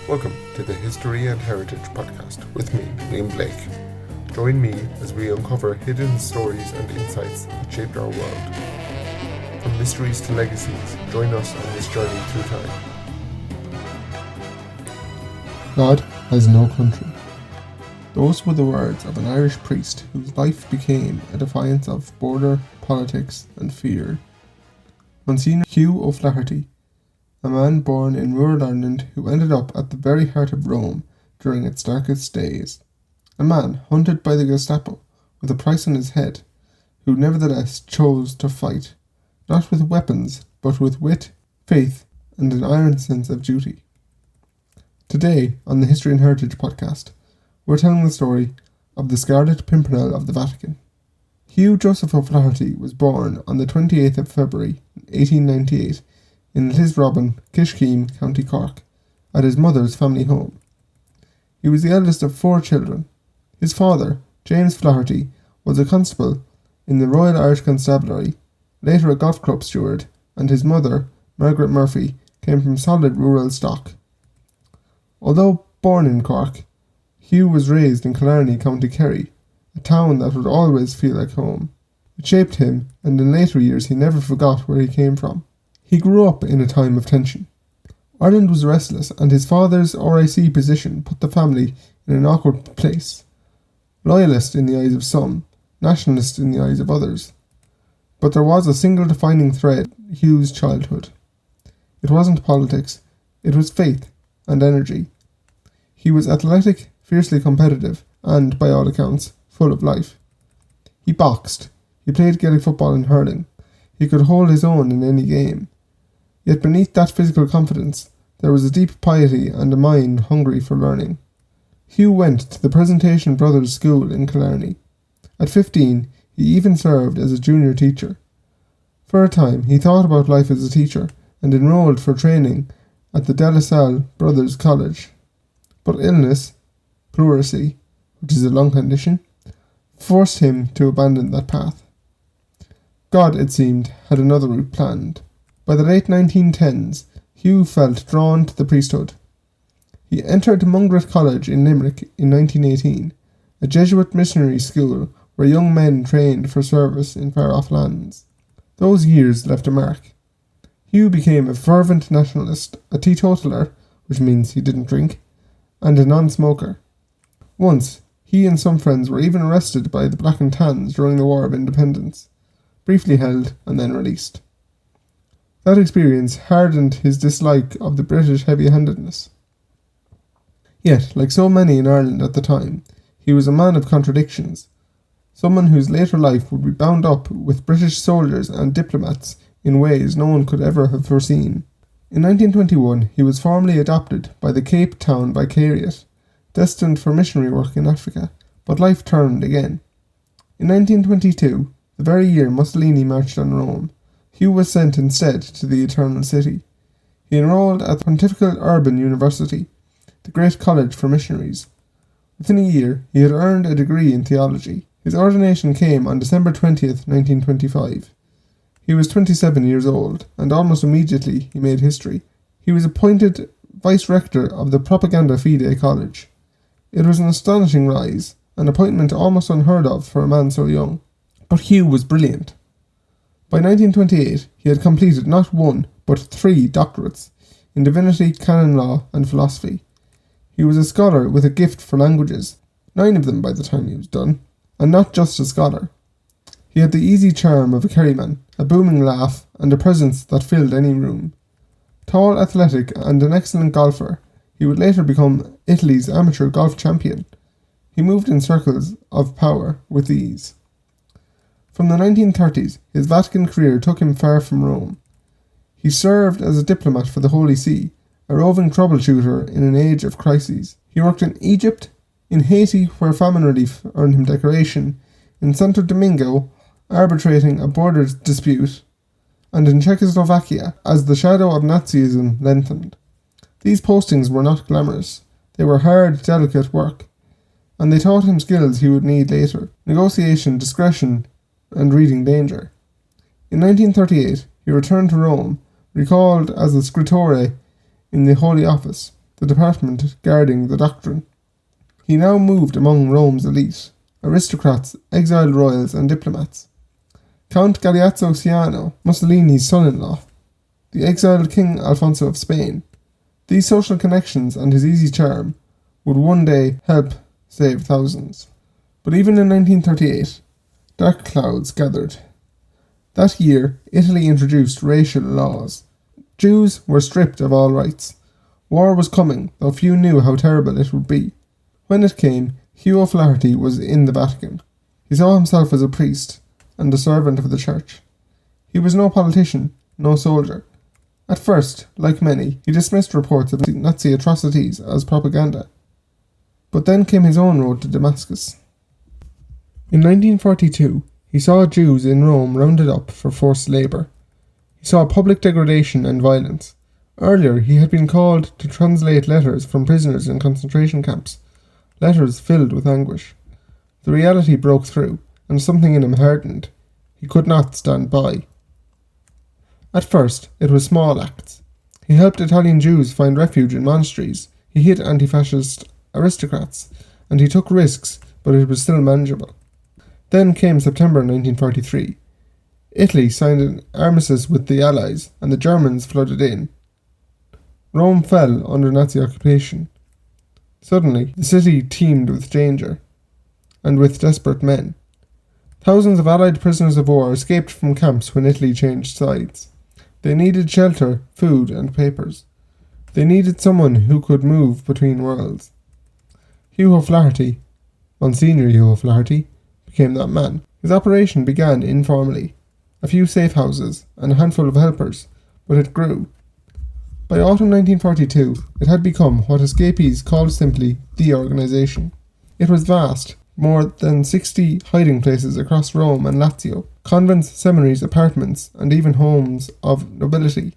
Welcome to the History and Heritage Podcast with me, Liam Blake. Join me as we uncover hidden stories and insights that shaped our world. From mysteries to legacies, join us on this journey through time. God has no country. Those were the words of an Irish priest whose life became a defiance of border, politics and fear. Monsignor Hugh O'Flaherty, a man born in rural Ireland who ended up at the very heart of Rome during its darkest days. A man hunted by the Gestapo with a price on his head, who nevertheless chose to fight, not with weapons, but with wit, faith, and an iron sense of duty. Today, on the History and Heritage podcast, we're telling the story of the Scarlet Pimpernel of the Vatican. Hugh Joseph O'Flaherty was born on the 28th of February 1898 in Lisrobin, Kishkeam, County Cork, at his mother's family home. He was the eldest of 4 children. His father, James Flaherty, was a constable in the Royal Irish Constabulary, later a golf club steward, and his mother, Margaret Murphy, came from solid rural stock. Although born in Cork, Hugh was raised in Killarney, County Kerry, a town that would always feel like home. It shaped him, and in later years he never forgot where he came from. He grew up in a time of tension. Ireland was restless, and his father's RIC position put the family in an awkward place. Loyalist in the eyes of some, nationalist in the eyes of others. But there was a single defining thread in Hugh's childhood. It wasn't politics, it was faith and energy. He was athletic, fiercely competitive, and, by all accounts, full of life. He boxed, he played Gaelic football and hurling, he could hold his own in any game. Yet beneath that physical confidence, there was a deep piety and a mind hungry for learning. Hugh went to the Presentation Brothers School in Killarney. At 15, he even served as a junior teacher. For a time, he thought about life as a teacher and enrolled for training at the De La Salle Brothers College. But illness, pleurisy, which is a lung condition, forced him to abandon that path. God, it seemed, had another route planned. By the late 1910s, Hugh felt drawn to the priesthood. He entered Mungret College in Limerick in 1918, a Jesuit missionary school where young men trained for service in far-off lands. Those years left a mark. Hugh became a fervent nationalist, a teetotaler, which means he didn't drink, and a non-smoker. Once, he and some friends were even arrested by the Black and Tans during the War of Independence, briefly held and then released. That experience hardened his dislike of the British heavy-handedness. Yet, like so many in Ireland at the time, he was a man of contradictions, someone whose later life would be bound up with British soldiers and diplomats in ways no one could ever have foreseen. In 1921, he was formally adopted by the Cape Town Vicariate, destined for missionary work in Africa, but life turned again. In 1922, the very year Mussolini marched on Rome, Hugh was sent instead to the Eternal City. He enrolled at the Pontifical Urban University, the great college for missionaries. Within a year, he had earned a degree in theology. His ordination came on December 20th, 1925. He was 27 years old, and almost immediately he made history. He was appointed vice-rector of the Propaganda Fide College. It was an astonishing rise, an appointment almost unheard of for a man so young. But Hugh was brilliant. By 1928, he had completed not 1, but 3 doctorates in divinity, canon law, and philosophy. He was a scholar with a gift for languages, 9 of them by the time he was done, and not just a scholar. He had the easy charm of a Kerryman, a booming laugh, and a presence that filled any room. Tall, athletic, and an excellent golfer, he would later become Italy's amateur golf champion. He moved in circles of power with ease. From the 1930s, his Vatican career took him far from Rome. He served as a diplomat for the Holy See, a roving troubleshooter in an age of crises. He worked in Egypt, in Haiti, where famine relief earned him decoration, in Santo Domingo, arbitrating a border dispute, and in Czechoslovakia, as the shadow of Nazism lengthened. These postings were not glamorous. They were hard, delicate work, and they taught him skills he would need later: negotiation, discretion, and reading danger. In 1938, he returned to Rome, recalled as a scrittore in the Holy Office, the department guarding the doctrine. He now moved among Rome's elite, aristocrats, exiled royals and diplomats. Count Galeazzo Ciano, Mussolini's son-in-law, the exiled King Alfonso of Spain. These social connections and his easy charm would one day help save thousands. But even in 1938, dark clouds gathered. That year, Italy introduced racial laws. Jews were stripped of all rights. War was coming, though few knew how terrible it would be. When it came, Hugh O'Flaherty was in the Vatican. He saw himself as a priest and a servant of the church. He was no politician, no soldier. At first, like many, he dismissed reports of Nazi atrocities as propaganda. But then came his own road to Damascus. In 1942, he saw Jews in Rome rounded up for forced labour. He saw public degradation and violence. Earlier, he had been called to translate letters from prisoners in concentration camps, letters filled with anguish. The reality broke through, and something in him hardened. He could not stand by. At first, it was small acts. He helped Italian Jews find refuge in monasteries, he hid anti-fascist aristocrats, and he took risks, but it was still manageable. Then came September 1943. Italy signed an armistice with the Allies, and the Germans flooded in. Rome fell under Nazi occupation. Suddenly, the city teemed with danger, and with desperate men. Thousands of Allied prisoners of war escaped from camps when Italy changed sides. They needed shelter, food, and papers. They needed someone who could move between worlds. Hugh O'Flaherty, Monsignor Hugh O'Flaherty, became that man. His operation began informally. A few safe houses and a handful of helpers, but it grew. By autumn 1942, it had become what escapees called simply the organisation. It was vast, more than 60 hiding places across Rome and Lazio, convents, seminaries, apartments, and even homes of nobility.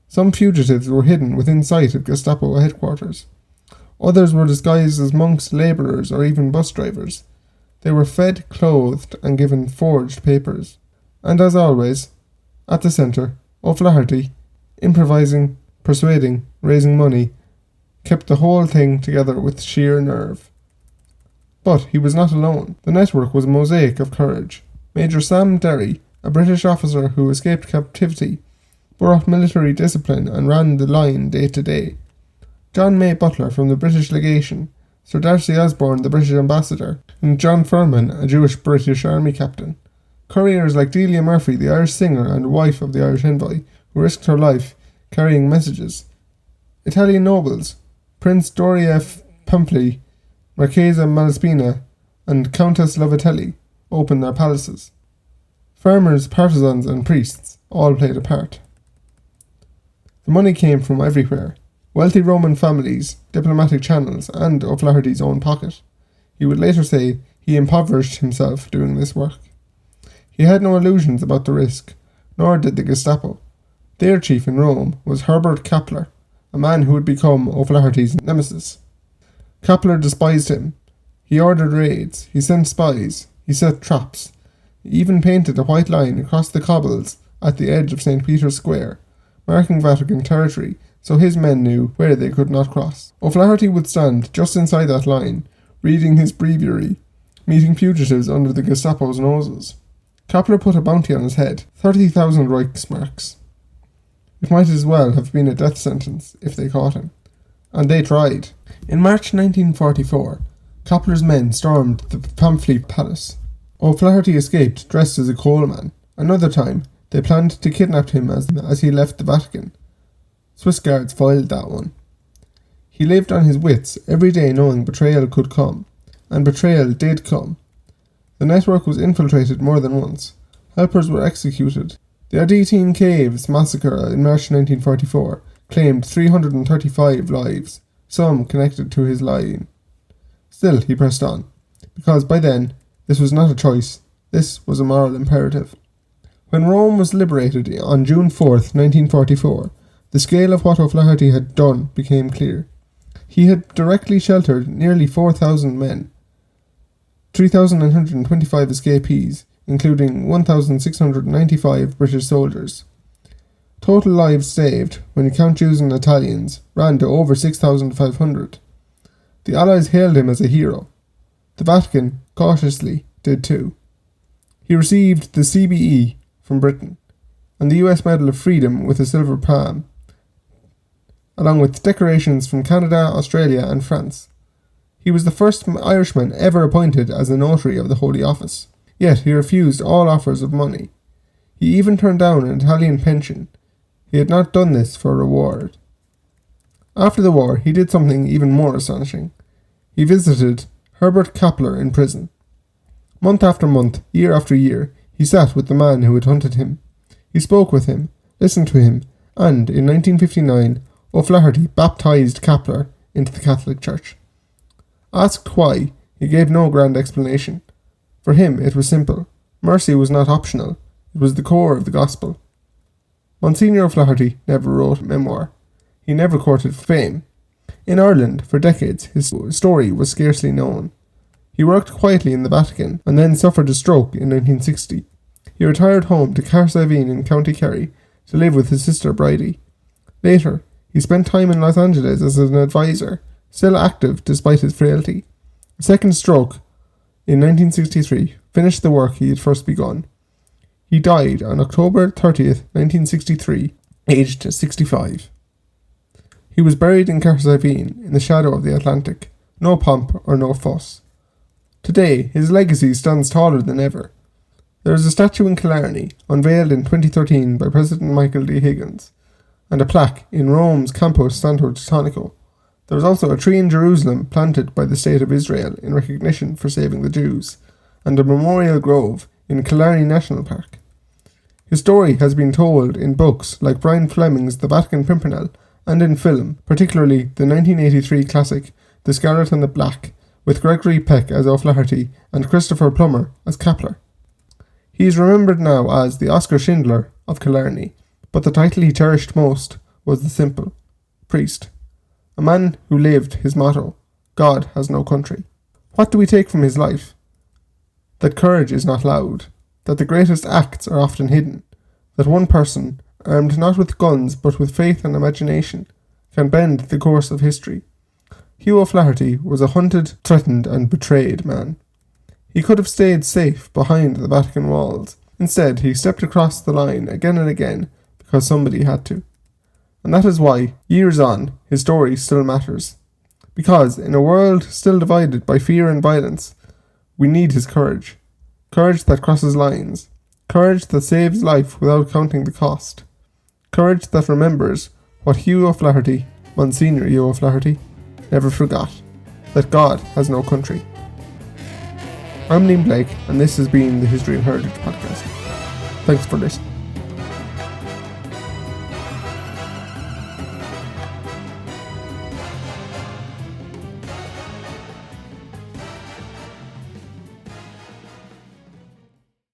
Some fugitives were hidden within sight of Gestapo headquarters. Others were disguised as monks, labourers, or even bus drivers. They were fed, clothed, and given forged papers. And as always, at the centre, O'Flaherty, improvising, persuading, raising money, kept the whole thing together with sheer nerve. But he was not alone. The network was a mosaic of courage. Major Sam Derry, a British officer who escaped captivity, brought military discipline and ran the line day to day. John May Butler from the British legation, Sir Darcy Osborne, the British ambassador, and John Furman, a Jewish British army captain. Couriers like Delia Murphy, the Irish singer and wife of the Irish envoy, who risked her life carrying messages. Italian nobles, Prince Doria F. Pamphili, Marchesa Malaspina, and Countess Lovatelli, opened their palaces. Farmers, partisans, and priests all played a part. The money came from everywhere. Wealthy Roman families, diplomatic channels, and O'Flaherty's own pocket. He would later say he impoverished himself doing this work. He had no illusions about the risk, nor did the Gestapo. Their chief in Rome was Herbert Kappler, a man who would become O'Flaherty's nemesis. Kappler despised him. He ordered raids, he sent spies, he set traps. He even painted a white line across the cobbles at the edge of St. Peter's Square, marking Vatican territory, so his men knew where they could not cross. O'Flaherty would stand just inside that line, reading his breviary, meeting fugitives under the Gestapo's noses. Kappler put a bounty on his head, 30,000 Reichsmarks. It might as well have been a death sentence if they caught him. And they tried. In March 1944, Kappler's men stormed the Pamphili Palace. O'Flaherty escaped dressed as a coalman. Another time, they planned to kidnap him as he left the Vatican. Swiss guards foiled that one. He lived on his wits every day knowing betrayal could come. And betrayal did come. The network was infiltrated more than once. Helpers were executed. The Ardeatine Caves massacre in March 1944 claimed 335 lives, some connected to his lying. Still, he pressed on, because by then, this was not a choice, this was a moral imperative. When Rome was liberated on June 4th, 1944, the scale of what O'Flaherty had done became clear. He had directly sheltered nearly 4,000 men, 3,125 escapees, including 1,695 British soldiers. Total lives saved, when you count Jews and Italians, ran to over 6,500. The Allies hailed him as a hero. The Vatican, cautiously, did too. He received the CBE from Britain, and the US Medal of Freedom with a silver palm, along with decorations from Canada, Australia and France. He was the first Irishman ever appointed as a notary of the Holy Office, yet he refused all offers of money. He even turned down an Italian pension. He had not done this for reward. After the war, he did something even more astonishing. He visited Herbert Kappler in prison. Month after month, year after year, he sat with the man who had hunted him. He spoke with him, listened to him, and in 1959, O'Flaherty baptized Kappler into the Catholic Church. Asked why, he gave no grand explanation. For him, it was simple. Mercy was not optional. It was the core of the gospel. Monsignor O'Flaherty never wrote a memoir. He never courted fame. In Ireland, for decades, his story was scarcely known. He worked quietly in the Vatican and then suffered a stroke in 1960. He retired home to Carsavean in County Kerry to live with his sister Bridie. Later, he spent time in Los Angeles as an advisor, still active despite his frailty. A second stroke in 1963 finished the work he had first begun. He died on October 30th, 1963, aged 65. He was buried in Carsavean in the shadow of the Atlantic, no pomp or no fuss. Today, his legacy stands taller than ever. There is a statue in Killarney, unveiled in 2013 by President Michael D. Higgins, and a plaque in Rome's Campo Santo Teutonico. There is also a tree in Jerusalem planted by the State of Israel in recognition for saving the Jews, and a memorial grove in Killarney National Park. His story has been told in books like Brian Fleming's The Vatican Pimpernel, and in film, particularly the 1983 classic The Scarlet and the Black, with Gregory Peck as O'Flaherty and Christopher Plummer as Kappler. He is remembered now as the Oscar Schindler of Killarney, but the title he cherished most was the simple priest, a man who lived his motto, God has no country. What do we take from his life? That courage is not loud, that the greatest acts are often hidden, that one person, armed not with guns but with faith and imagination, can bend the course of history. Hugh O'Flaherty was a hunted, threatened and betrayed man. He could have stayed safe behind the Vatican walls. Instead, he stepped across the line again and again because somebody had to. And that is why, years on, his story still matters. Because, in a world still divided by fear and violence, we need his courage. Courage that crosses lines. Courage that saves life without counting the cost. Courage that remembers what Hugh O'Flaherty, Monsignor Hugh O'Flaherty, never forgot. That God has no country. I'm Liam Blake, and this has been the History and Heritage Podcast. Thanks for listening.